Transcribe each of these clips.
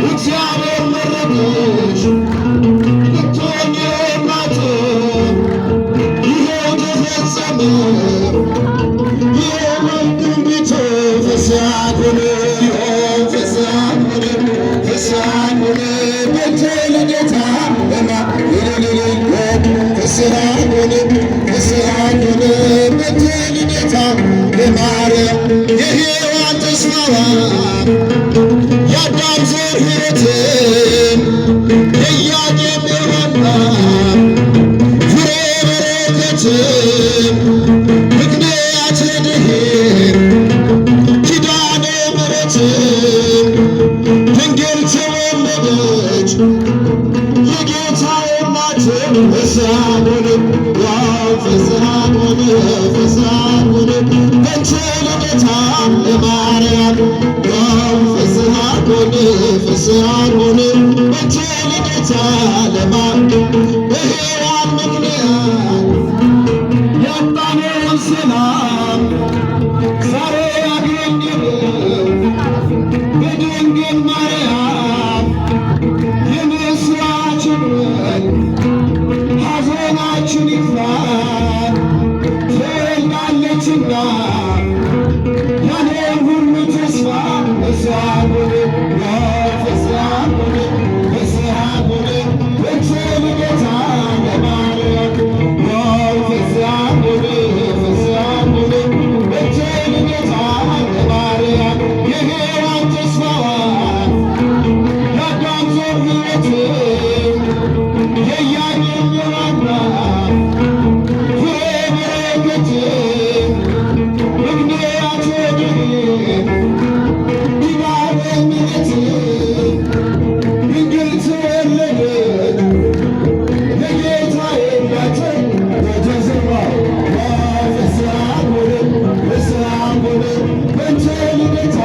እግዚአብሔር መረጠሽ ልትሆኚ እናቱ ይኸው ተፈጸመ የትንቢቱ ፍስሐት ሆነ ፍስሐት ሆነ ፍስሐት ሆነ ቤቴል ጌታ ፍስሐት ሆነ ፍስሐት ሆነ ቤቴል ጌታ በማርያም የሔዋን ተስፋዋ የአዳም ዘር ሕይወትን የኢያቄም የሐና ፍሬ በረከትን ምክንያተ ድኅነት ኪዳነ ምሕረትን ድንግል ተወለደች የጌታዬ እናት ፍስሐት ሆነ ፍስሐት ሆነ ፍስሐት ሆነ ቤቴል ጌታ ለማርያም ፍስሐት ሆነ ፍስሐት ሆነ ቤቴል ጌታ በሔዋን ምክንያት ያጣነውን ሰላም ዛሬ ያገኘነው በድንግል ማርያም የምስራች ነን ሐዘናችን ይፍራ ትወልዳለችና ያለን ሁሉ ተስፋ ፍስሐት ሆነ ፍስሐት ሆነ ፍስሐት ሆነ ቤቴል ጌታ ለማርያም ፍስሐት ሆነ ፍስሐት ሆነ ቤቴል ጌታ ለማርያም የሔዋን ተስፋዋ የአዳም ዘር ሕይወት የኢያቄም የሐና ፍሬ በረከት ምክንያተ ድኅነት ኪዳነ ምሕረት ድንግል ተወለደች የጌታዬ እናት በጀርባዋ ፍስሐት ሆነ ፍስሐት ሆነ ቤቴል ጌታ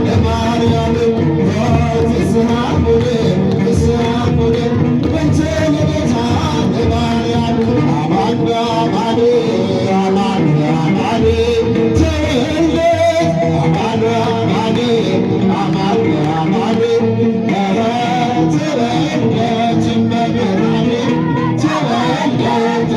ለማርያም ፍስሐት ሆነ ፍስሐት ሆነ ቤቴል ጌታ ለማርያም አማን በአማን አማን በአማን ተወለደ አማን በአማን አማን በአማን ተወለደች እመብርሃን ተወለደች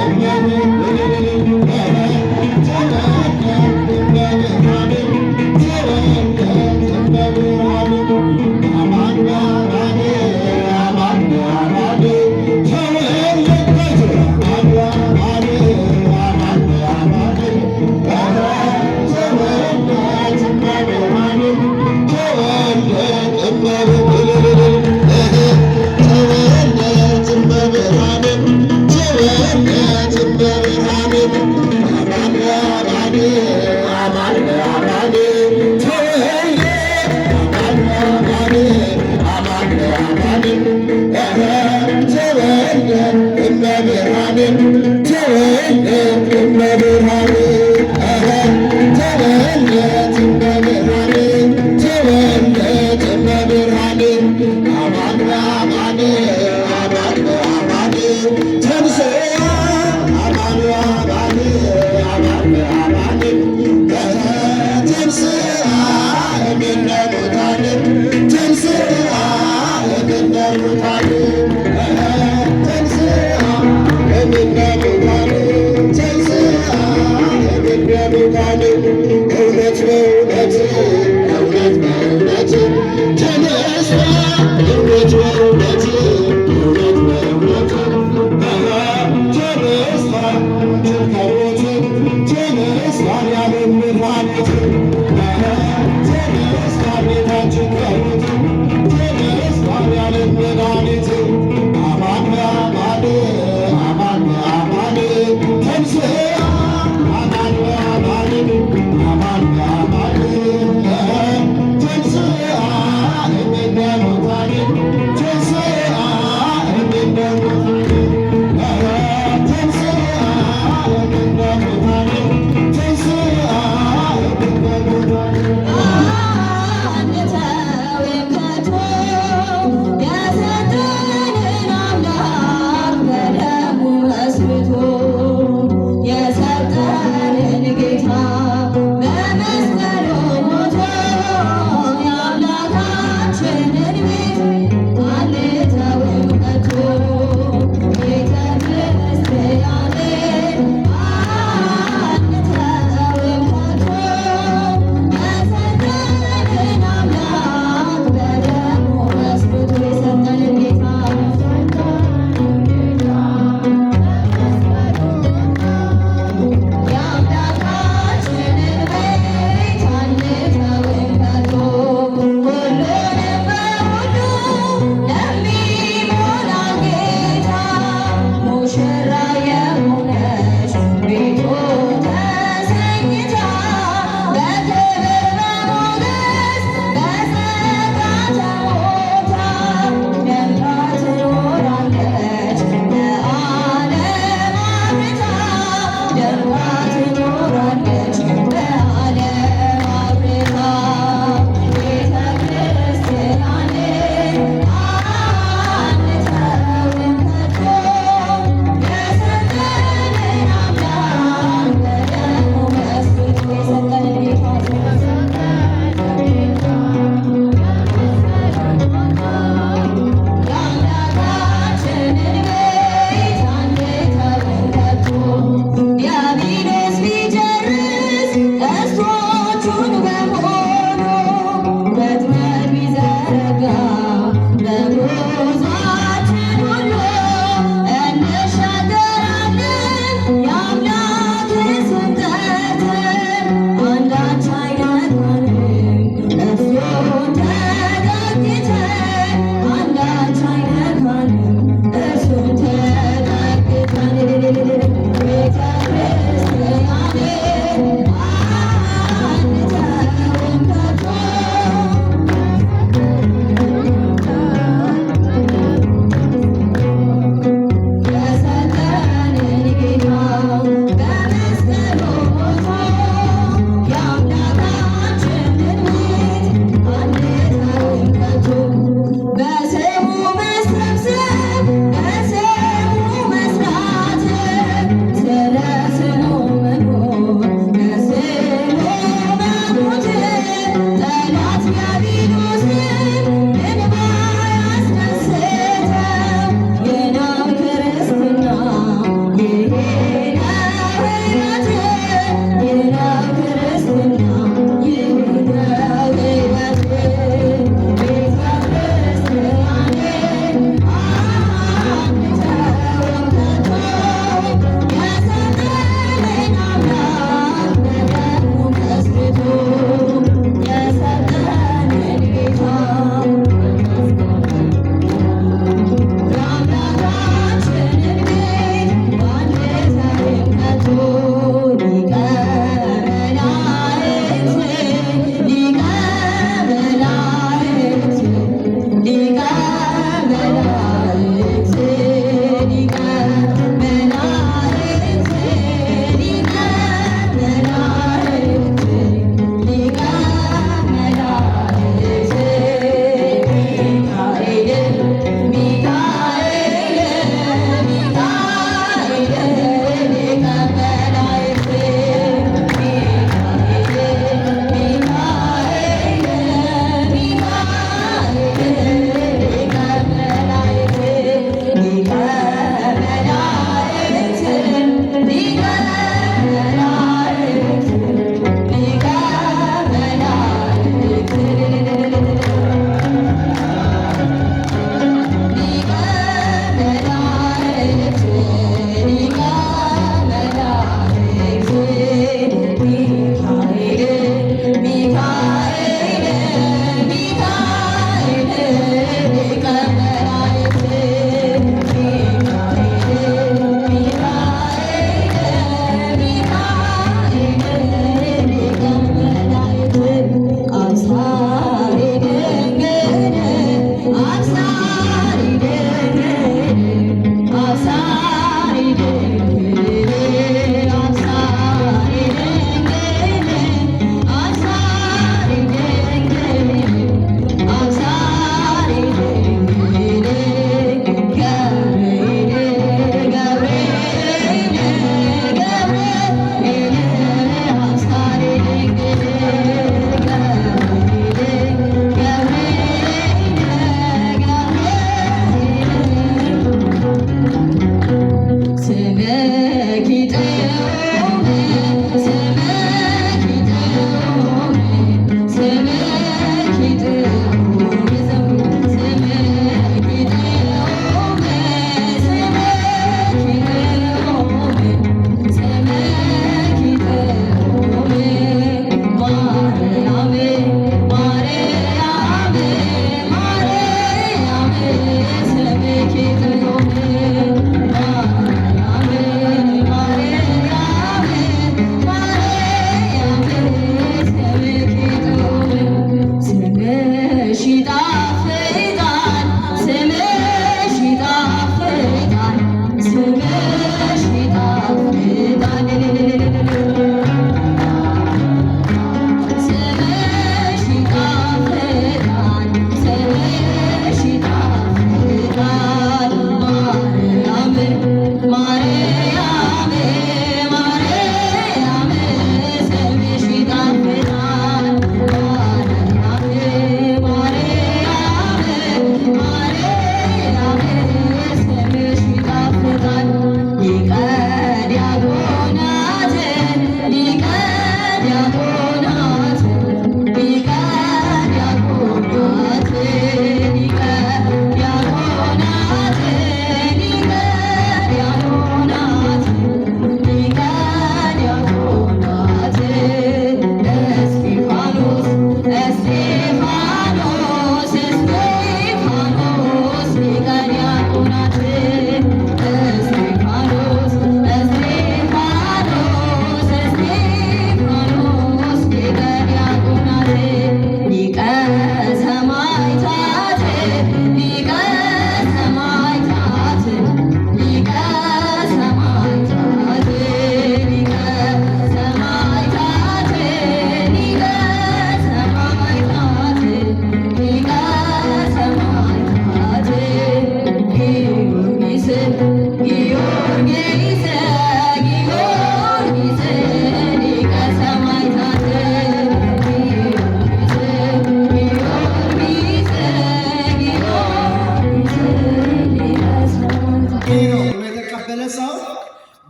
Thank you.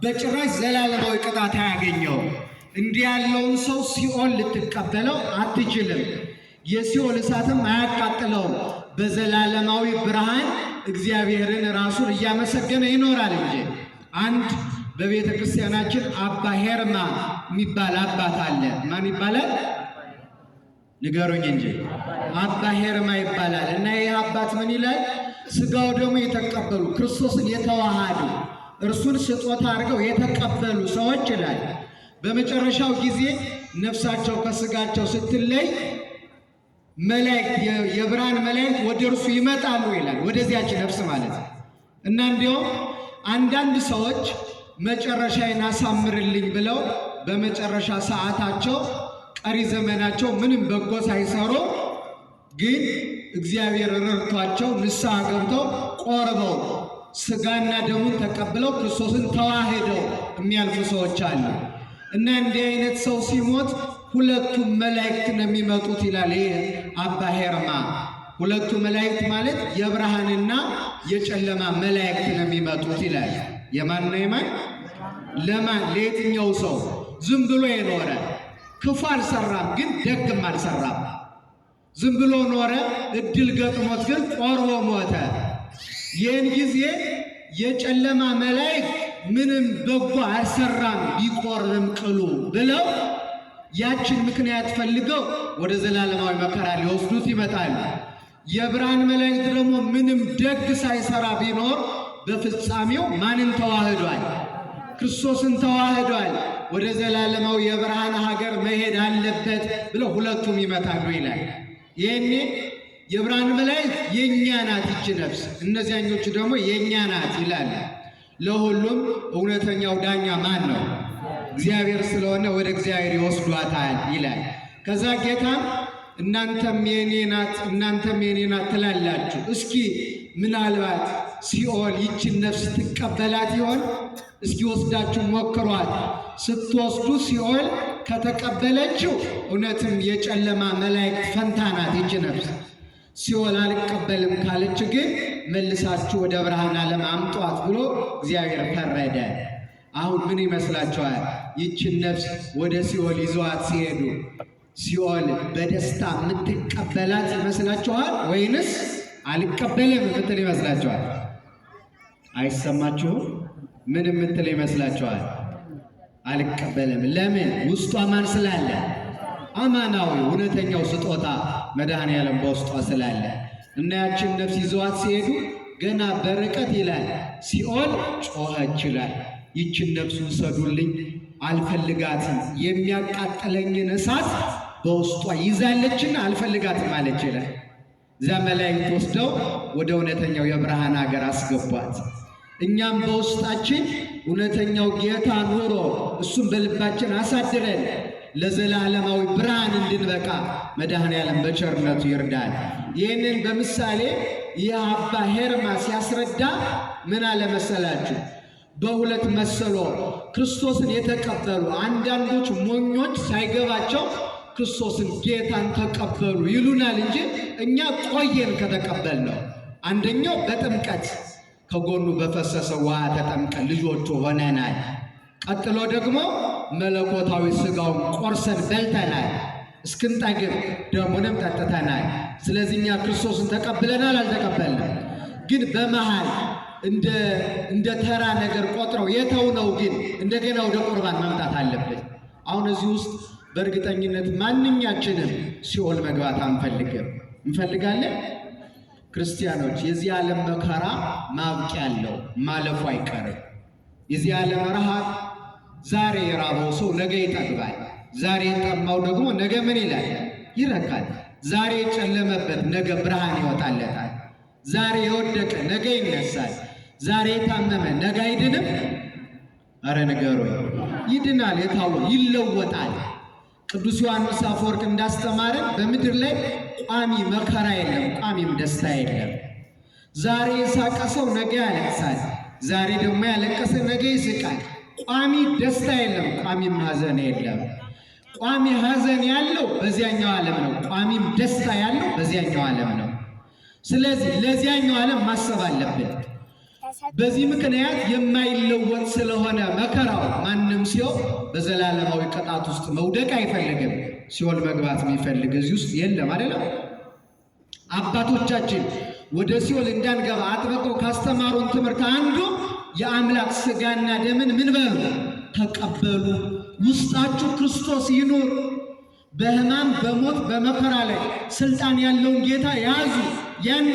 በጭራሽ ዘላለማዊ ቅጣት አያገኘው። እንዲህ ያለውን ሰው ሲኦል ልትቀበለው አትችልም። የሲኦል እሳትም አያቃጥለውም። በዘላለማዊ ብርሃን እግዚአብሔርን ራሱን እያመሰገነ ይኖራል እንጂ። አንድ በቤተ ክርስቲያናችን አባ ሄርማ የሚባል አባት አለ። ማን ይባላል? ንገሩኝ እንጂ። አባ ሄርማ ይባላል። እና ይህ አባት ምን ይላል? ስጋው ደግሞ የተቀበሉ ክርስቶስን የተዋሃዱ እርሱን ስጦታ አድርገው የተቀበሉ ሰዎች ይላል በመጨረሻው ጊዜ ነፍሳቸው ከስጋቸው ስትለይ መላእክት የብርሃን መላእክት ወደ እርሱ ይመጣሉ ይላል። ወደዚያች ነፍስ ማለት ነው። እና እንዲያውም አንዳንድ ሰዎች መጨረሻዬን አሳምርልኝ ብለው በመጨረሻ ሰዓታቸው ቀሪ ዘመናቸው ምንም በጎ ሳይሰሩ ግን እግዚአብሔር ረድቷቸው ንስሐ ገብተው ቆርበው ስጋና ደሙን ተቀብለው ክርስቶስን ተዋህደው የሚያልፉ ሰዎች አሉ። እና እንዲህ አይነት ሰው ሲሞት ሁለቱም መላእክት ነው የሚመጡት ይላል ይህ አባ ሄርማ። ሁለቱ መላእክት ማለት የብርሃንና የጨለማ መላእክት ነው የሚመጡት ይላል። የማን ነው የማን? ለማን? ለየትኛው ሰው ዝም ብሎ የኖረ ክፉ አልሰራም፣ ግን ደግም አልሰራም። ዝም ብሎ ኖረ፣ እድል ገጥሞት ግን ቆርቦ ሞተ። ይህን ጊዜ የጨለማ መላእክት ምንም በጎ አልሰራም ቢቆርብም ቅሉ ብለው ያችን ምክንያት ፈልገው ወደ ዘላለማዊ መከራ ሊወስዱት ይመጣሉ። የብርሃን መላእክት ደግሞ ምንም ደግ ሳይሰራ ቢኖር በፍጻሜው ማንን ተዋህዷል? ክርስቶስን ተዋህዷል። ወደ ዘላለማዊ የብርሃን ሀገር መሄድ አለበት ብለው ሁለቱም ይመጣሉ ይላል። ይህኔ የብርሃን መላእክት የእኛ ናት ይች ነፍስ፣ እነዚያኞቹ ደግሞ የእኛ ናት ይላል። ለሁሉም እውነተኛው ዳኛ ማን ነው? እግዚአብሔር ስለሆነ ወደ እግዚአብሔር ይወስዷታል ይላል። ከዛ ጌታም እናንተም የኔ ናት ትላላችሁ። እስኪ ምናልባት ሲኦል ይችን ነፍስ ትቀበላት ይሆን? እስኪ ወስዳችሁ ሞክሯት። ስትወስዱ ሲኦል ከተቀበለችው እውነትም የጨለማ መላእክት ፈንታ ናት ይች ነፍስ። ሲኦል አልቀበልም ካለች ግን መልሳችሁ ወደ ብርሃን ዓለም አምጧት ብሎ እግዚአብሔር ፈረደ። አሁን ምን ይመስላችኋል? ይችን ነፍስ ወደ ሲኦል ይዘዋት ሲሄዱ ሲኦል በደስታ የምትቀበላት ይመስላችኋል? ወይንስ አልቀበልም የምትል ይመስላችኋል? አይሰማችሁም? ምን የምትል ይመስላችኋል? አልቀበልም። ለምን? ውስጧ ማን ስላለ? አማናዊ እውነተኛው ስጦታ መድኃኔዓለም በውስጧ ስላለ። እና ያችን ነፍስ ይዘዋት ሲሄዱ ገና በርቀት ይላል ሲኦል ጮኸች ይላል። ይችን ነፍስ ውሰዱልኝ፣ አልፈልጋትም፣ የሚያቃጥለኝን እሳት በውስጧ ይዛለችና አልፈልጋትም አለች ይላል። እዚያ መላእክት ወስደው ወደ እውነተኛው የብርሃን ሀገር አስገቧት። እኛም በውስጣችን እውነተኛው ጌታ ኑሮ እሱም በልባችን አሳድረን ለዘላለማዊ ብርሃን እንድንበቃ መድኃኔዓለም በቸርነቱ ይርዳል። ይህንን በምሳሌ የአባ ሄርማ ሲያስረዳ ምን አለ መሰላችሁ? በሁለት መሰሎ ክርስቶስን የተቀበሉ አንዳንዶች ሞኞች ሳይገባቸው ክርስቶስን ጌታን ተቀበሉ ይሉናል እንጂ እኛ ቆየን ከተቀበልነው። አንደኛው በጥምቀት ከጎኑ በፈሰሰ ውሃ ተጠምቀን ልጆቹ ሆነናል። ቀጥሎ ደግሞ መለኮታዊ ሥጋውን ቆርሰን በልተናል፣ እስክንጠግብ ደሙንም ጠጥተናል። ስለዚህ እኛ ክርስቶስን ተቀብለናል አልተቀበልንም። ግን በመሃል እንደ ተራ ነገር ቆጥረው የተውነው ግን እንደገና ወደ ቁርባን መምጣት አለብን። አሁን እዚህ ውስጥ በእርግጠኝነት ማንኛችንም ሲኦል መግባት አንፈልግም። እንፈልጋለን? ክርስቲያኖች፣ የዚህ ዓለም መከራ ማብቂያ አለው፣ ማለፉ አይቀርም። የዚህ ዓለም ረሃብ ዛሬ የራበው ሰው ነገ ይጠግባል። ዛሬ የጠማው ደግሞ ነገ ምን ይላል? ይረካል። ዛሬ የጨለመበት ነገ ብርሃን ይወጣለታል። ዛሬ የወደቀ ነገ ይነሳል። ዛሬ የታመመ ነገ አይድንም? አረ ንገሩኝ። ይድናል። ይለወጣል። ቅዱስ ዮሐንስ አፈወርቅ እንዳስተማረን በምድር ላይ ቋሚ መከራ የለም፣ ቋሚም ደስታ የለም። ዛሬ የሳቀ ሰው ነገ ያለቅሳል። ዛሬ ደግሞ ያለቀሰ ነገ ይስቃል። ቋሚ ደስታ የለም፣ ቋሚም ሐዘን የለም። ቋሚ ሐዘን ያለው በዚያኛው ዓለም ነው። ቋሚም ደስታ ያለው በዚያኛው ዓለም ነው። ስለዚህ ለዚያኛው ዓለም ማሰብ አለብን። በዚህ ምክንያት የማይለወጥ ስለሆነ መከራው ማንም ሲሆን በዘላለማዊ ቅጣት ውስጥ መውደቅ አይፈልግም። ሲኦል መግባት የሚፈልግ እዚህ ውስጥ የለም አይደለም። አባቶቻችን ወደ ሲኦል እንዳንገባ አጥብቀው ካስተማሩን ትምህርት አንዱ የአምላክ ሥጋና ደምን ምን በሉ ተቀበሉ፣ ውስጣችሁ ክርስቶስ ይኑር፣ በሕማም በሞት በመከራ ላይ ስልጣን ያለውን ጌታ ያዙ፣ ያኔ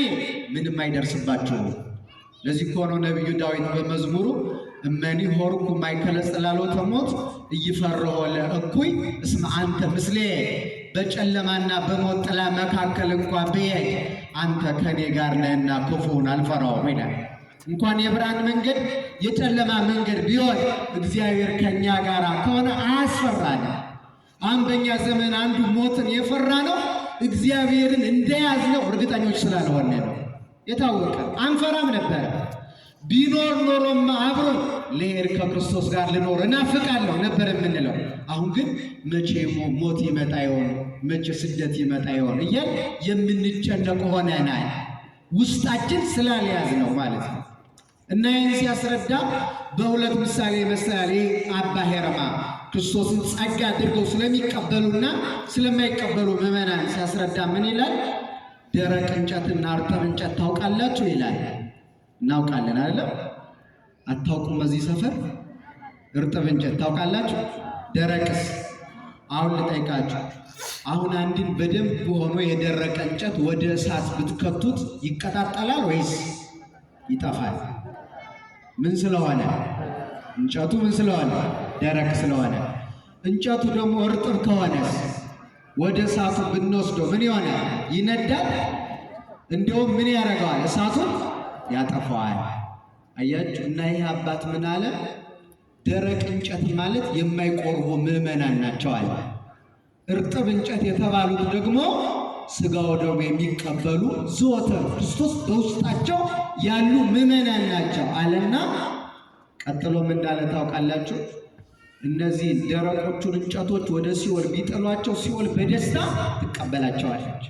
ምንም አይደርስባችሁም። ለዚህ ከሆነው ነቢዩ ዳዊት በመዝሙሩ እመኒ ሆርኩ ማእከለ ጽላሎተ ሞት ኢይፈርሆ ለእኩይ እስመ አንተ ምስሌ፣ በጨለማና በሞት ጥላ መካከል እንኳ ብሄድ አንተ ከኔ ጋር ነህና ክፉን አልፈራውም ይላል። እንኳን የብርሃን መንገድ የጨለማ መንገድ ቢሆን እግዚአብሔር ከኛ ጋር ከሆነ አያስፈራንም። አሁን በእኛ ዘመን አንዱ ሞትን የፈራ ነው እግዚአብሔርን እንደያዝነው እርግጠኞች ስላልሆነ ነው። የታወቀ አንፈራም ነበር። ቢኖር ኖሮማ አብሮን ልሄድ ከክርስቶስ ጋር ልኖር እናፍቃለሁ ነበር የምንለው። አሁን ግን መቼ ሞት ይመጣ ይሆን፣ መቼ ስደት ይመጣ ይሆን እያል የምንጨነቅ ሆነናል። ውስጣችን ስላልያዝ ነው ማለት ነው። እና ይህን ሲያስረዳ በሁለት ምሳሌ መሰላል አባ ሄርማ ክርስቶስን ጸጋ አድርገው ስለሚቀበሉና ስለማይቀበሉ ምዕመናን ሲያስረዳ ምን ይላል? ደረቅ እንጨትና እርጥብ እንጨት ታውቃላችሁ ይላል። እናውቃለን አይደለም? አታውቁም? በዚህ ሰፈር እርጥብ እንጨት ታውቃላችሁ? ደረቅስ? አሁን ልጠይቃችሁ። አሁን አንድን በደንብ ሆኖ የደረቀ እንጨት ወደ እሳት ብትከቱት ይቀጣጠላል ወይስ ይጠፋል? ምን ስለሆነ? እንጨቱ ምን ስለሆነ? ደረቅ ስለሆነ። እንጨቱ ደግሞ እርጥብ ከሆነስ ወደ እሳቱ ብንወስደው ምን ይሆናል? ይነዳል። እንዲሁም ምን ያደርገዋል? እሳቱን ያጠፋዋል። አያችሁ። እና ይህ አባት ምን አለ? ደረቅ እንጨት ማለት የማይቆርቡ ምዕመናን ናቸው አለ። እርጥብ እንጨት የተባሉት ደግሞ ሥጋው ደግሞ የሚቀበሉ ዘወትር ክርስቶስ በውስጣቸው ያሉ ምዕመናን ናቸው አለና ቀጥሎም እንዳለ ታውቃላችሁ? እነዚህ ደረቆቹን እንጨቶች ወደ ሲኦል ቢጥሏቸው ሲኦል በደስታ ትቀበላቸዋለች።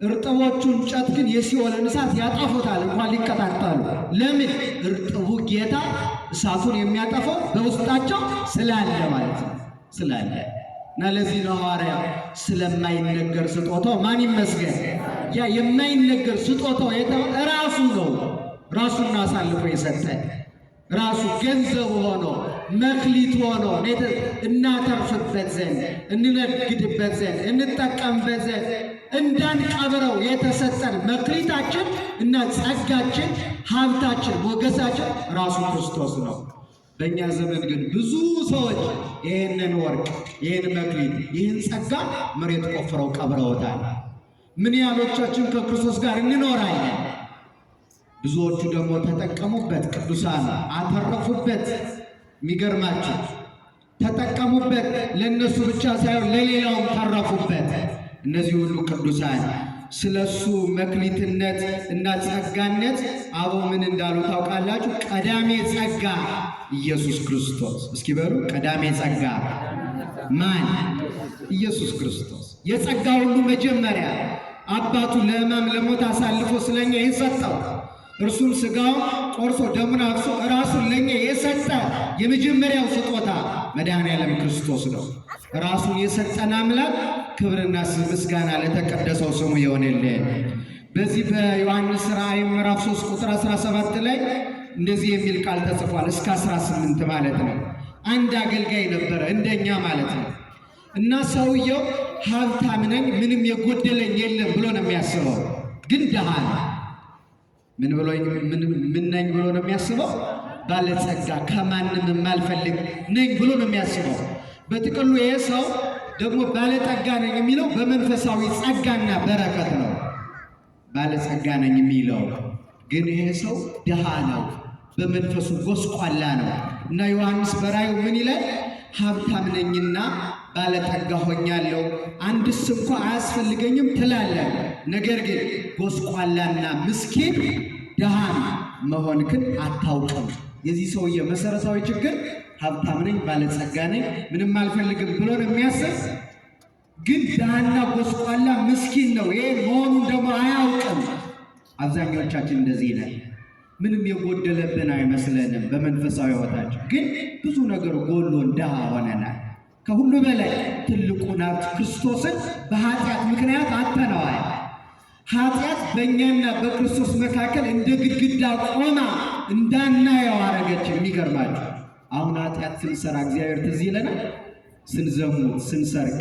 እርጥቦቹ እንጨት ግን የሲኦልን እሳት ያጠፉታል እንኳን ሊቀጣጠሉ። ለምን? እርጥቡ ጌታ እሳቱን የሚያጠፋው በውስጣቸው ስላለ ማለት ነው። ስላለ እና ለዚህ ነው ሐዋርያ ስለማይነገር ስጦታው ማን ይመስገን? ያ የማይነገር ስጦታው ራሱ ነው። ራሱን አሳልፎ የሰጠን ራሱ ገንዘብ ሆኖ መክሊት ሆኖ እናተርፍበት ዘንድ እንነግድበት ዘንድ እንጠቀምበት ዘንድ እንዳንቀብረው የተሰጠን መክሊታችን እና ጸጋችን፣ ሀብታችን፣ ሞገሳችን ራሱ ክርስቶስ ነው። በእኛ ዘመን ግን ብዙ ሰዎች ይህንን ወርቅ፣ ይህን መክሊት፣ ይህን ጸጋ መሬት ቆፍረው ቀብረውታል። ምን ያህሎቻችን ከክርስቶስ ጋር እንኖራለን? ብዙዎቹ ደግሞ ተጠቀሙበት፣ ቅዱሳን አተረፉበት። የሚገርማቸው ተጠቀሙበት፣ ለነሱ ብቻ ሳይሆን ለሌላውም ተረፉበት። እነዚህ ሁሉ ቅዱሳን ስለሱ መክሊትነት እና ጸጋነት አበው ምን እንዳሉ ታውቃላችሁ? ቀዳሜ ጸጋ ኢየሱስ ክርስቶስ። እስኪ በሉ ቀዳሜ ጸጋ ማን? ኢየሱስ ክርስቶስ። የጸጋ ሁሉ መጀመሪያ አባቱ ለሕማም ለሞት አሳልፎ ስለኛ የሰጠው እርሱም ሥጋውን ቆርሶ ደሙን አፍሶ ራሱን ለኛ የሰጠ የመጀመሪያው ስጦታ መድኃኔዓለም ክርስቶስ ነው። ራሱን የሰጠን አምላክ ክብርና ምስጋና ለተቀደሰው ስሙ ይሆንልን። በዚህ በዮሐንስ ራእይ ምዕራፍ 3 ቁጥር 17 ላይ እንደዚህ የሚል ቃል ተጽፏል። እስከ 18 ማለት ነው። አንድ አገልጋይ ነበረ እንደኛ ማለት ነው። እና ሰውየው ሀብታም ነኝ ምንም የጎደለኝ የለም ብሎ ነው የሚያስበው። ግን ድሃ ነው። ምን ነኝ ብሎ ነው የሚያስበው? ባለጸጋ ከማንም የማልፈልግ ነኝ ብሎ ነው የሚያስበው። በጥቅሉ ይሄ ሰው ደግሞ ባለጸጋ ነኝ የሚለው በመንፈሳዊ ጸጋና በረከት ነው። ባለጸጋ ነኝ የሚለው ግን ይሄ ሰው ድሃ ነው፣ በመንፈሱ ጎስቋላ ነው። እና ዮሐንስ በራእዩ ምን ይላል? ሀብታም ነኝና ባለጠጋ ሆኛለሁ፣ አንድስ እንኳ አያስፈልገኝም ትላለህ፣ ነገር ግን ጎስቋላና ምስኪን ድሃም መሆንክን አታውቅም። የዚህ ሰውዬ መሰረታዊ ችግር ሀብታም ነኝ ባለጸጋ ነኝ ምንም አልፈልግም ብሎ ነው የሚያስብ። ግን ድሃና ጎስቋላ ምስኪን ነው። ይሄ መሆኑን ደግሞ አያውቅም። አብዛኛዎቻችን እንደዚህ ነን። ምንም የጎደለብን አይመስለንም በመንፈሳዊ ሕይወታችን፣ ግን ብዙ ነገር ጎሎን ድሃ ሆነናል። ከሁሉ በላይ ትልቁን ሀብት ክርስቶስን በኃጢአት ምክንያት አጥተነዋል። ኃጢአት በእኛና በክርስቶስ መካከል እንደ ግድግዳ ቆማ እንዳናየው አረገች። የሚገርማችሁ አሁን ኃጢአት ስንሰራ እግዚአብሔር ትዝ ይለናል። ስንዘሙት፣ ስንሰርቅ፣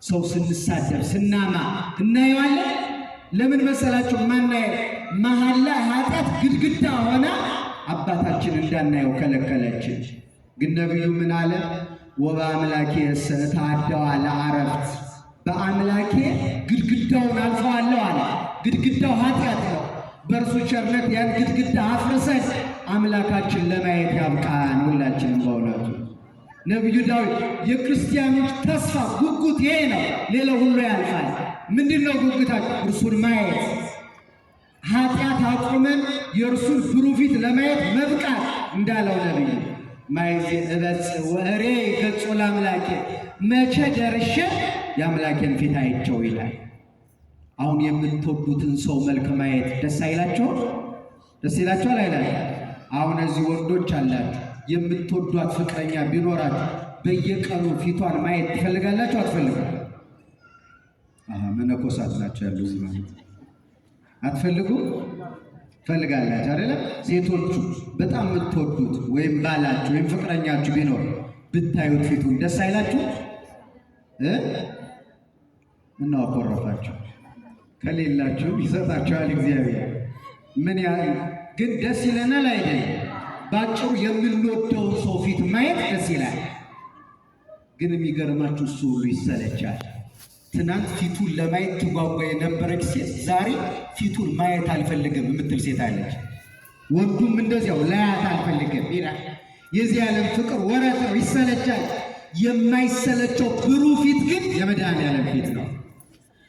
ሰው ስንሳደብ፣ ስናማ እናየዋለን። ለምን መሰላችሁ? ማናየው መሀል ላይ ኃጢአት ግድግዳ ሆና አባታችን እንዳናየው ከለከለችን። ግን ነቢዩ ምን አለ? ወበአምላኬ እተዓደዋ ለዐረፍት፣ በአምላኬ ግድግዳውን አልፈዋለሁ አለ። ግድግዳው ኃጢአት ነው። በእርሱ ቸርነት ያን ግድግዳ አፍርሰን አምላካችን ለማየት ያብቃን ሁላችንም። በእውነቱ ነቢዩ ዳዊት የክርስቲያኖች ተስፋ ጉጉት ይሄ ነው፣ ሌላው ሁሉ ያልፋል። ምንድን ነው ጉጉታችን? እርሱን ማየት። ኃጢአት አቁመን የእርሱን ብሩህ ፊት ለማየት መብቃት እንዳለው ነቢዩ ማይዜ እበጽሕ ወእሬ ገጹ ለአምላኬ፣ መቼ ደርሼ የአምላኬን ፊት አይቼው ይላል። አሁን የምትወዱትን ሰው መልክ ማየት ደስ አይላችሁም? ደስ ይላችኋል አይላችሁ? አሁን እዚህ ወንዶች አላችሁ፣ የምትወዷት ፍቅረኛ ቢኖራችሁ በየቀኑ ፊቷን ማየት ትፈልጋላችሁ? አትፈልጉም? መነኮሳት ናቸው ያሉ እዚህ ማለት አትፈልጉ? ፈልጋላችሁ አይደለ? ሴቶቹ በጣም የምትወዱት ወይም ባላችሁ ወይም ፍቅረኛችሁ ቢኖር ብታዩት ፊቱን ደስ አይላችሁ? ምነው አኮረፋችሁ? ከሌላችሁ ይሰጣችኋል እግዚአብሔር። ምን ያህል ግን ደስ ይለናል አይደል? ባጭሩ የምንወደውን ሰው ፊት ማየት ደስ ይላል። ግን የሚገርማችሁ እሱ ሁሉ ይሰለቻል። ትናንት ፊቱን ለማየት ትጓጓ የነበረች ሴት ዛሬ ፊቱን ማየት አልፈልግም የምትል ሴት አለች። ወንዱም እንደዚያው ላያት አልፈልግም ይላል። የዚህ ዓለም ፍቅር ወረት ነው፣ ይሰለቻል። የማይሰለቸው ብሩህ ፊት ግን የመድኃኔዓለም ፊት ነው።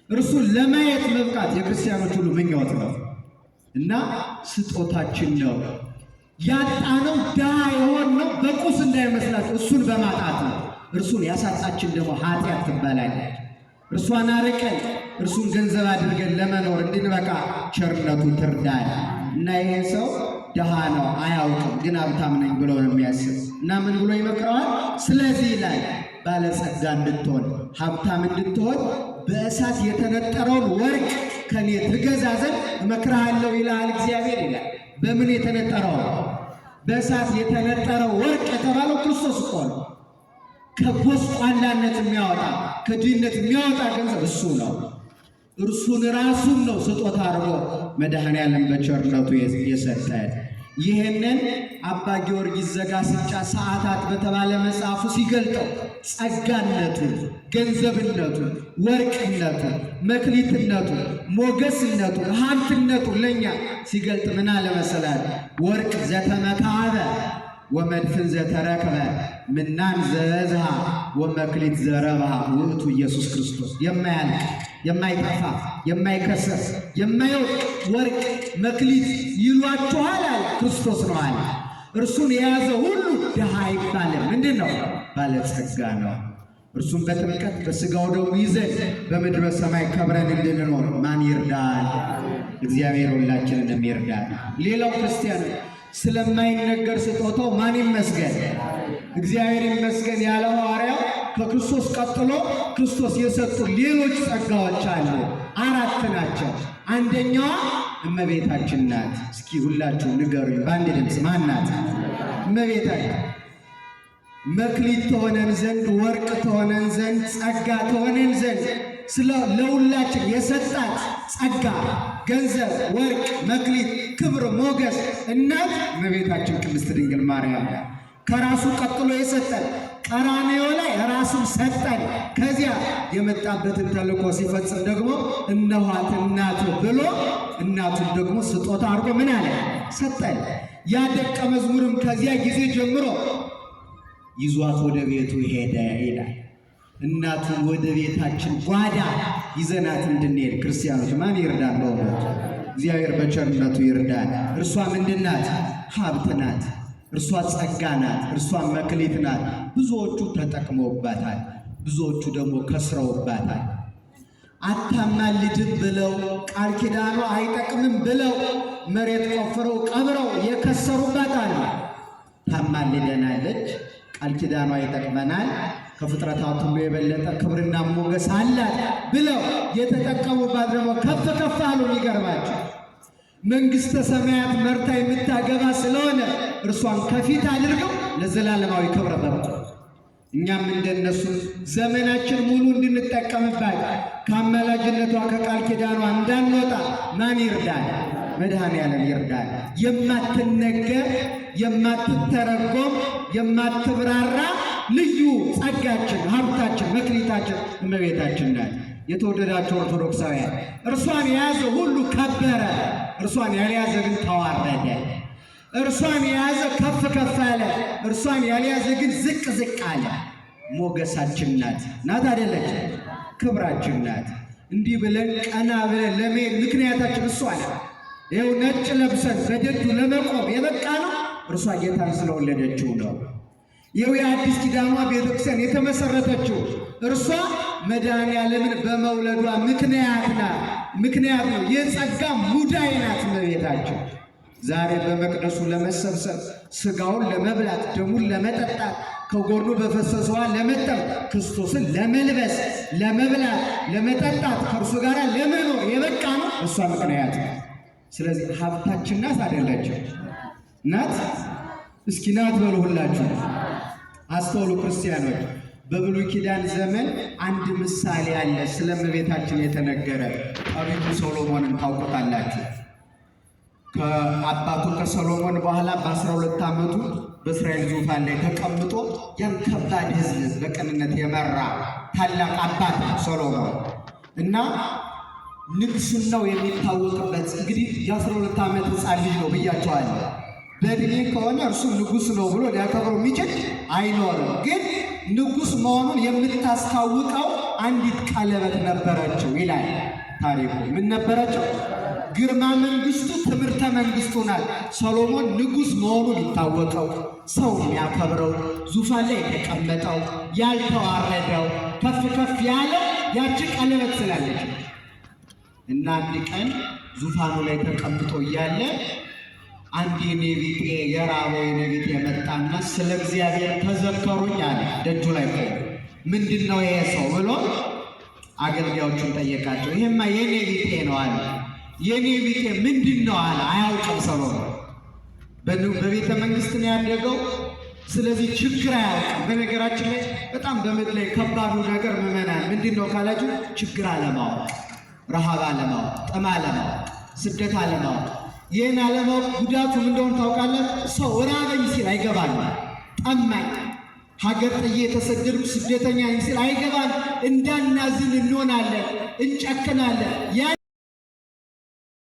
እርሱን ለማየት መብቃት የክርስቲያኖች ሁሉ ምኞት ነው እና ስጦታችን ነው። ያጣነው ድሃ የሆነው በቁስ እንዳይመስላችሁ እሱን በማጣት ነው። እርሱን ያሳጣችን ደግሞ ኃጢአት ትባላለች። እርሷን አርቀን እርሱን ገንዘብ አድርገን ለመኖር እንድንበቃ ቸርነቱ ትርዳል። እና ይሄ ሰው ድሃ ነው አያውቅም፣ ግን ሀብታም ነኝ ብሎ ነው የሚያስብ። እና ምን ብሎ ይመክረዋል? ስለዚህ ይላል ባለጸጋ እንድትሆን ሀብታም እንድትሆን በእሳት የተነጠረውን ወርቅ ከኔ ትገዛ ዘንድ እመክርሃለሁ ይላል እግዚአብሔር ይላል። በምን የተነጠረው? በእሳት የተነጠረው ወርቅ የተባለው ክርስቶስ እኮ ነው። ከጎስቋላነት የሚያወጣ ከድህነት የሚያወጣ ገንዘብ እሱ ነው። እርሱን ራሱን ነው ስጦታ አድርጎ መድኃኔዓለም በቸርነቱ የሰጠን። ይህንን አባ ጊዮርጊስ ዘጋስጫ ሰዓታት በተባለ መጽሐፉ ሲገልጠው ጸጋነቱን፣ ገንዘብነቱን፣ ወርቅነቱን፣ መክሊትነቱን፣ ሞገስነቱን፣ ሀብትነቱን ለእኛ ሲገልጥ ምን አለ መሰላል? ወርቅ ዘተመካበ ወመድፍን ዘተረክበ ምናን ዘዝሃ ወመክሊት ዘረብሃ ውእቱ ኢየሱስ ክርስቶስ። የማያልቅ የማይጠፋ የማይከሰር የማይወድቅ ወርቅ መክሊት ይሏችኋል አለ፣ ክርስቶስ ነው አለ። እርሱን የያዘ ሁሉ ድሃ አይባልም። ምንድን ነው? ባለጸጋ ነው። እርሱም በጥምቀት በሥጋው ደሙ ይዘን በምድር በሰማይ ከብረን እንድንኖር ማን ይርዳል? እግዚአብሔር ሁላችንንም ይርዳል። ሌላው ክርስቲያን ስለማይነገር ስጦታው ማን ይመስገን? እግዚአብሔር ይመስገን ያለው ሐዋርያው ከክርስቶስ ቀጥሎ ክርስቶስ የሰጡ ሌሎች ጸጋዎች አሉ። 4 ናቸው። አንደኛዋ እመቤታችን ናት። እስኪ ሁላችሁ ንገሩኝ በአንድ ድምፅ ማን ናት? እመቤታችን። መክሊት ተሆነን ዘንድ፣ ወርቅ ተሆነን ዘንድ፣ ጸጋ ተሆነን ዘንድ ለሁላችን የሰጣት ጸጋ፣ ገንዘብ፣ ወርቅ፣ መክሊት፣ ክብር፣ ሞገስ እናት እመቤታችን ቅድስት ድንግል ማርያም። ከራሱ ቀጥሎ የሰጠን ቀራንዮ ላይ ራሱን ሰጠን። ከዚያ የመጣበትን ተልእኮ ሲፈጽም ደግሞ እነኋት እናቱ ብሎ እናቱን ደግሞ ስጦታ አድርጎ ምን አለ? ሰጠን። ያ ደቀ መዝሙርም ከዚያ ጊዜ ጀምሮ ይዟት ወደ ቤቱ ሄደ ይላል። እናቱን ወደ ቤታችን ጓዳ ይዘናት እንድንሄድ ክርስቲያኖች ማን ይርዳን? በእውነቱ እግዚአብሔር በቸርነቱ ይርዳን። እርሷ ምንድን ናት? ሀብት ናት። እርሷ ጸጋ ናት። እርሷ መክሊት ናት። ብዙዎቹ ተጠቅመውባታል፣ ብዙዎቹ ደግሞ ከስረውባታል። አታማልድም ብለው ቃል ኪዳኗ አይጠቅምም ብለው መሬት ቆፍረው ቀብረው የከሰሩባታል። ታማልደናለች፣ ቃል ኪዳኗ ይጠቅመናል፣ ከፍጥረታት ሁሉ የበለጠ ክብርና ሞገስ አላት ብለው የተጠቀሙባት ደግሞ ከፍ ከፍ አሉ። የሚገርማቸው መንግሥተ ሰማያት መርታ የምታገባ ስለሆነ እርሷን ከፊት አድርገው ለዘላለማዊ ክብረ በቁ። እኛም እንደነሱ ዘመናችን ሙሉ እንድንጠቀምባት ከአማላጅነቷ ከቃል ኪዳኗ እንዳንወጣ ማን ይርዳል? መድኃኔዓለም ይርዳል። የማትነገር የማትተረጎም የማትብራራ ልዩ ጸጋችን፣ ሀብታችን፣ መክሊታችን እመቤታችን ናት። የተወደዳቸው ኦርቶዶክሳውያን እርሷን የያዘ ሁሉ ከበረ፣ እርሷን ያልያዘ ግን ተዋረደ። እርሷን የያዘ ከፍ ከፍ አለ፣ እርሷን ያልያዘ ግን ዝቅ ዝቅ አለ። ሞገሳችን ናት አይደለች? ክብራችን ናት። እንዲህ ብለን ቀና ብለን ለመሄድ ምክንያታችን እሷ ናት። ይኸው ነጭ ለብሰን በደጁ ለመቆም የበቃ ነው እርሷ ጌታን ስለወለደችው ነው። ይኸው የአዲስ ኪዳኗ ቤተክርስቲያን የተመሰረተችው እርሷ መድኃኔዓለምን በመውለዷ ምክንያት ናት። ምክንያት ነው። የጸጋ ሙዳይ ናት እመቤታችን። ዛሬ በመቅደሱ ለመሰብሰብ ሥጋውን ለመብላት ደሙን ለመጠጣት ከጎኑ በፈሰሰዋ ለመጠም ክርስቶስን ለመልበስ ለመብላት ለመጠጣት ከእርሱ ጋር ለመኖር የበቃ ነው እሷ ምክንያት ነው። ስለዚህ ሀብታችን ናት አይደለችም? ናት። እስኪ ናት በሉ ሁላችሁ። አስተውሉ ክርስቲያኖች። በብሉይ ኪዳን ዘመን አንድ ምሳሌ አለ ስለ እመቤታችን የተነገረ። ጠቢቡ ሶሎሞንን ታውቁታላችሁ። ከአባቱ ከሰሎሞን በኋላ በ12 ዓመቱ በእስራኤል ዙፋን ላይ ተቀምጦ ያን ከባድ ሕዝብ በቅንነት የመራ ታላቅ አባት ሶሎሞን እና ንግስናው የሚታወቅበት እንግዲህ የ12 ዓመት ሕፃን ልጅ ነው ብያቸዋለሁ። በእድሜ ከሆነ እርሱ ንጉሥ ነው ብሎ ሊያከብረው የሚችል አይኖርም። ግን ንጉሥ መሆኑን የምታስታውቀው አንዲት ቀለበት ነበረችው ይላል ታሪኩ። ምን ነበረችው? ግርማ መንግስቱ ትምህርተ መንግስቱ ናት። ሰሎሞን ንጉሥ መሆኑን ይታወቀው፣ ሰው የሚያከብረው፣ ዙፋን ላይ የተቀመጠው፣ ያልተዋረደው፣ ከፍ ከፍ ያለው ያቺ ቀለበት ስላለች እና አንድ ቀን ዙፋኑ ላይ ተቀምጦ እያለ አንድ የኔ ቢጤ የራበው የኔ ቢጤ መጣና ስለ እግዚአብሔር ተዘከሩኝ አለ። ደጁ ላይ ቆሞ ምንድን ነው ይሄ ሰው ብሎ አገልጋዮቹን ጠየቃቸው። ይሄማ የኔ ቢጤ ነው አለ። የኔ ቢጤ ምንድን ነው አለ። አያውቅም ሰሎሞን። በቤተ መንግስት ነው ያደገው። ስለዚህ ችግር አያውቅም። በነገራችን ላይ በጣም በምድር ላይ ከባዱ ነገር ምዕመናን ምንድን ነው ካላችሁ፣ ችግር አለማወቅ፣ ረሃብ አለማወቅ፣ ጥም አለማወቅ፣ ስደት አለማወቅ። ይህን አለማወቅ ጉዳቱ ምን እንደሆነ ታውቃለህ? ሰው ራበኝ ሲል አይገባም። ጠማኝ፣ ሀገር ጥዬ የተሰደድኩ ስደተኛ ሲል አይገባን እንዳናዝን እንሆናለን፣ እንጨክናለን።